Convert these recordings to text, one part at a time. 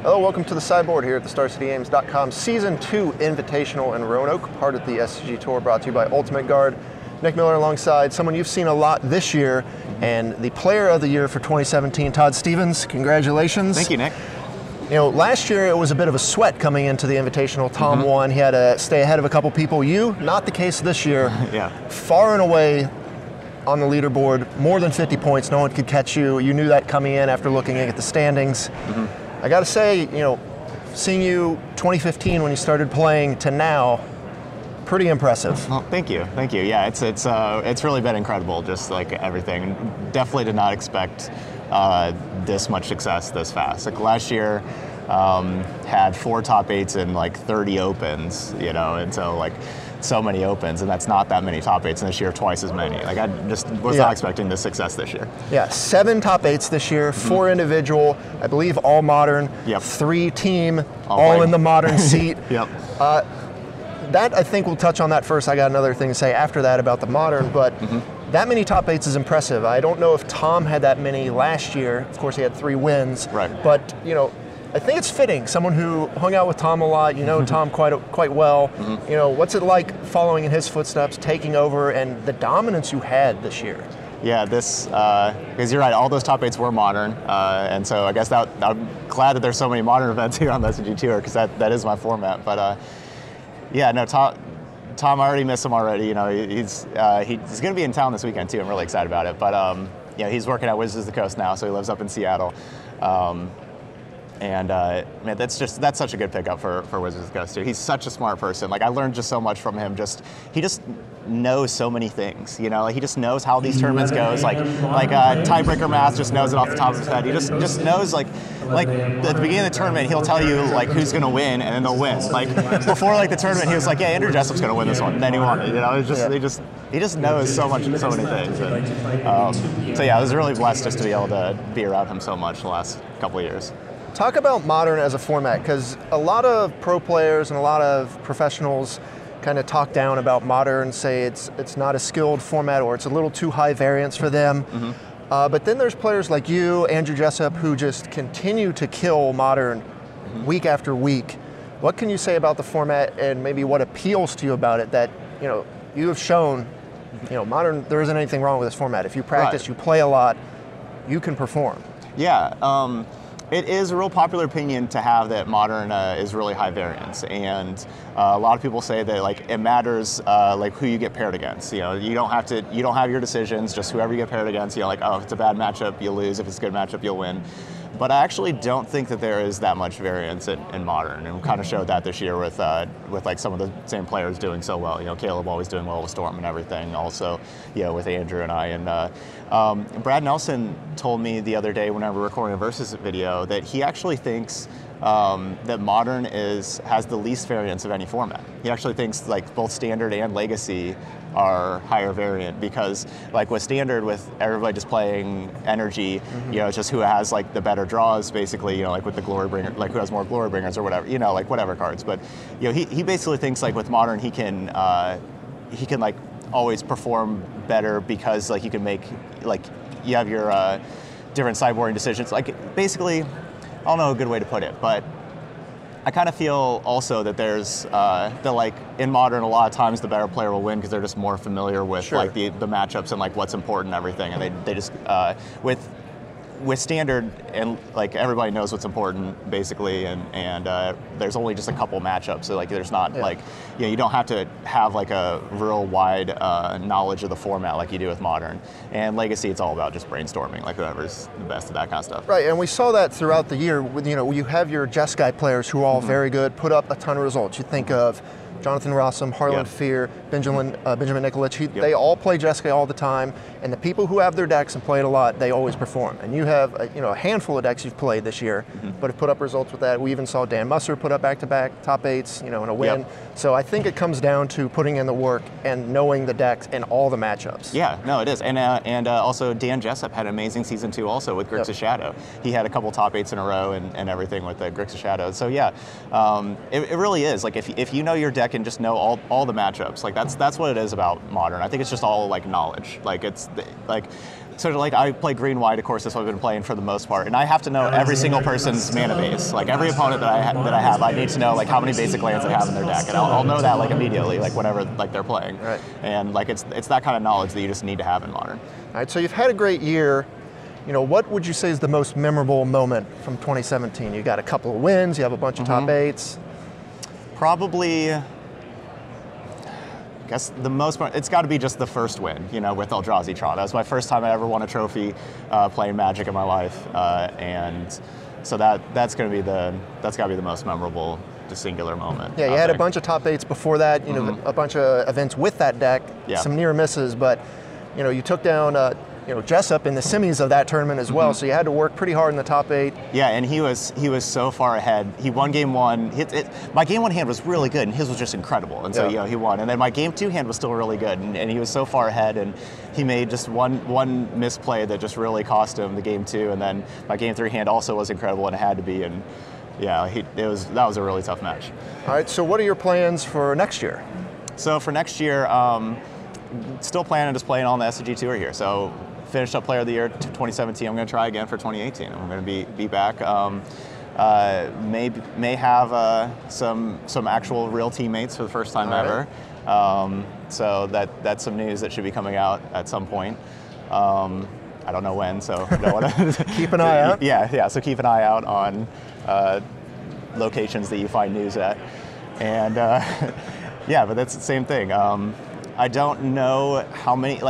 Hello, welcome to the sideboard here at the StarCityGames.com Season 2 Invitational in Roanoke, part of the SCG Tour, brought to you by Ultimate Guard. Nick Miller alongside someone you've seen a lot this year, and the Player of the Year for 2017, Todd Stevens. Congratulations. Thank you, Nick. You know, last year it was a bit of a sweat coming into the Invitational. Tom won. He had to stay ahead of a couple people. You, not the case this year. Yeah. Far and away on the leaderboard, more than 50 points. No one could catch you. You knew that coming in after looking at the standings. I got to say, you know, seeing you 2015 when you started playing to now, pretty impressive. Well, thank you. Yeah, it's really been incredible. Just like everything, definitely did not expect this much success this fast. Like last year, had 4 top 8s and like 30 opens, you know, and so like so many opens, and that's not that many top 8s, and this year twice as many. Like I just was not expecting this success this year. Yeah, 7 top 8s this year, 4 individual, I believe all modern, 3 team, all in the modern seat. That, I think we'll touch on that first. I got another thing to say after that about the modern, but that many top 8s is impressive. I don't know if Tom had that many last year. Of course, he had 3 wins. But, you know, I think it's fitting. Someone who hung out with Tom a lot, you know Tom quite well. You know, what's it like following in his footsteps, taking over, and the dominance you had this year? Yeah, because you're right, all those top 8s were modern, and so I guess I'm glad that there's so many modern events here on the SCG Tour, because that is my format. But yeah, no, Tom, I already miss him already. You know, he's going to be in town this weekend too. I'm really excited about it. But you know, he's working at Wizards of the Coast now, so he lives up in Seattle. And man, that's such a good pickup for Wizards of the Coast too. He's such a smart person. Like I learned just so much from him. He just knows so many things. You know, like he just knows how these tournaments goes. Like tiebreaker math, just knows it off the top of his head. He just knows like at the beginning of the tournament, he'll tell you like who's gonna win, and then they'll win. Like before like the tournament, he was like, yeah, Andrew Jessup's gonna win this one, and then he won it. You know, it's just he just knows so many things. And, so yeah, I was really blessed just to be able to be around him so much the last couple of years. Talk about modern as a format, because a lot of pro players and a lot of professionals kind of talk down about modern, say it's not a skilled format or it's a little too high variance for them. But then there's players like you, Andrew Jessup, who just continue to kill modern week after week. What can you say about the format, and maybe what appeals to you about it that, you know, you have shown, you know, modern, there isn't anything wrong with this format. If you practice, you play a lot, you can perform. Yeah. It is a real popular opinion to have that modern is really high variance, and a lot of people say that like it matters like who you get paired against. You know, you don't have your decisions, just whoever you get paired against. You know, like, oh, if it's a bad matchup, you lose. If it's a good matchup, you'll win. But I actually don't think that there is that much variance in modern, and we kind of showed that this year with like some of the same players doing so well. You know, Caleb always doing well with Storm and everything. Also, you know, with Andrew and I. And Brad Nelson told me the other day when I was recording a Versus video that he actually thinks that modern has the least variance of any format. He actually thinks like both standard and legacy are higher variant, because like with standard, with everybody just playing energy, you know, it's just who has like the better draws basically, you know, like with the glory bringer, like who has more glory bringers or whatever, you know, like whatever cards. But you know, he basically thinks like with modern he can like always perform better, because like you can make, like you have your different sideboarding decisions. Like basically, I don't know a good way to put it, but I kind of feel also that there's that like in modern, a lot of times the better player will win because they're just more familiar with like the matchups and like what's important and everything, and they just with standard, and like everybody knows what's important basically, and there's only just a couple matchups, so like there's not like, you know, you don't have to have like a real wide knowledge of the format like you do with modern. And legacy, it's all about just brainstorming, like whoever's the best at that kind of stuff. Right, and we saw that throughout the year with, you know, you have your Jeskai players who are all very good, put up a ton of results. You think of Jonathan Rossum, Harlan Fear, Benjamin Nikolic, they all play Jeskai all the time, and the people who have their decks and play it a lot, they always perform. And you have a handful of decks you've played this year, but have put up results with that. We even saw Dan Musser put up back-to-back top 8s, you know, in a win. So I think it comes down to putting in the work and knowing the decks and all the matchups. Yeah, no, it is. And also Dan Jessup had an amazing season 2 also with Grixis Shadow. He had a couple top 8s in a row and everything with the Grixis Shadow. So yeah, it really is. Like if you know your deck and just know all the matchups, like that's what it is about modern. I think it's just all like knowledge. Like it's like So like I play green white, of course. That's what I've been playing for the most part, and I have to know every single person's mana base. Like every opponent that I have, I need to know like how many basic lands they have in their deck, and I'll know that like immediately, like whenever like they're playing. Right. And like it's that kind of knowledge that you just need to have in Modern. All right. So you've had a great year. You know, what would you say is the most memorable moment from 2017? You got a couple of wins. You have a bunch of top 8s. Probably. I guess the most part, it's got to be just the first win, you know, with Eldrazi Tron. That was my first time I ever won a trophy playing Magic in my life, and so that's got to be the most memorable, just singular moment. Yeah, you had a bunch of top 8s before that. You know, a bunch of events with that deck. Yeah. Some near misses, but you know, you took down Jessup in the semis of that tournament as well. So you had to work pretty hard in the top 8. Yeah, and he was so far ahead. He won game 1. My game 1 hand was really good, and his was just incredible. And so you know, he won. And then my game 2 hand was still really good, and he was so far ahead. And he made just one misplay that just really cost him the game 2. And then my game 3 hand also was incredible, and it had to be. And yeah, that was a really tough match. All right. So what are your plans for next year? So for next year, still planning on just playing on the SCG Tour here. So finished up Player of the Year 2017. I'm going to try again for 2018. I'm going to be back. May have some actual real teammates for the first time ever. So that's some news that should be coming out at some point. I don't know when, so I don't want to keep an eye out. Yeah. So keep an eye out on locations that you find news at, and yeah. But that's the same thing. I don't know how many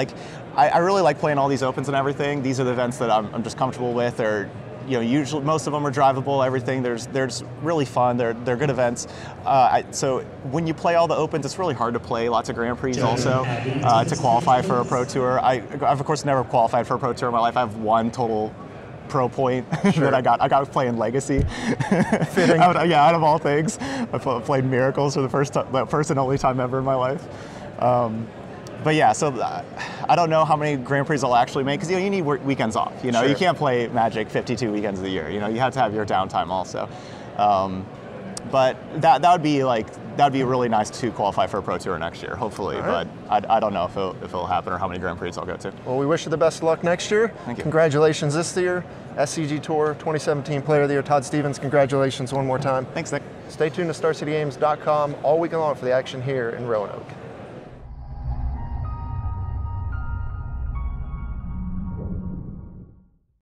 I really like playing all these opens and everything. These are the events that I'm just comfortable with. Or, you know, usually most of them are drivable. Everything they're really fun. They're good events. So when you play all the opens, it's really hard to play lots of Grand Prix also to qualify for a Pro Tour. I've of course never qualified for a Pro Tour in my life. I have one total pro point that I got playing Legacy. Fitting. Out of all things, I played Miracles for the first and only time ever in my life. But yeah, so I don't know how many Grand Prix I'll actually make, because you need weekends off. You know, you can't play Magic 52 weekends of the year. You know, you have to have your downtime also. But that would be really nice to qualify for a Pro Tour next year, hopefully. Right. But I don't know if it'll happen or how many Grand Prix I'll go to. Well, we wish you the best of luck next year. Thank you. Congratulations this year. SCG Tour 2017 Player of the Year, Todd Stevens. Congratulations one more time. Thanks, Nick. Stay tuned to StarCityGames.com all week long for the action here in Roanoke.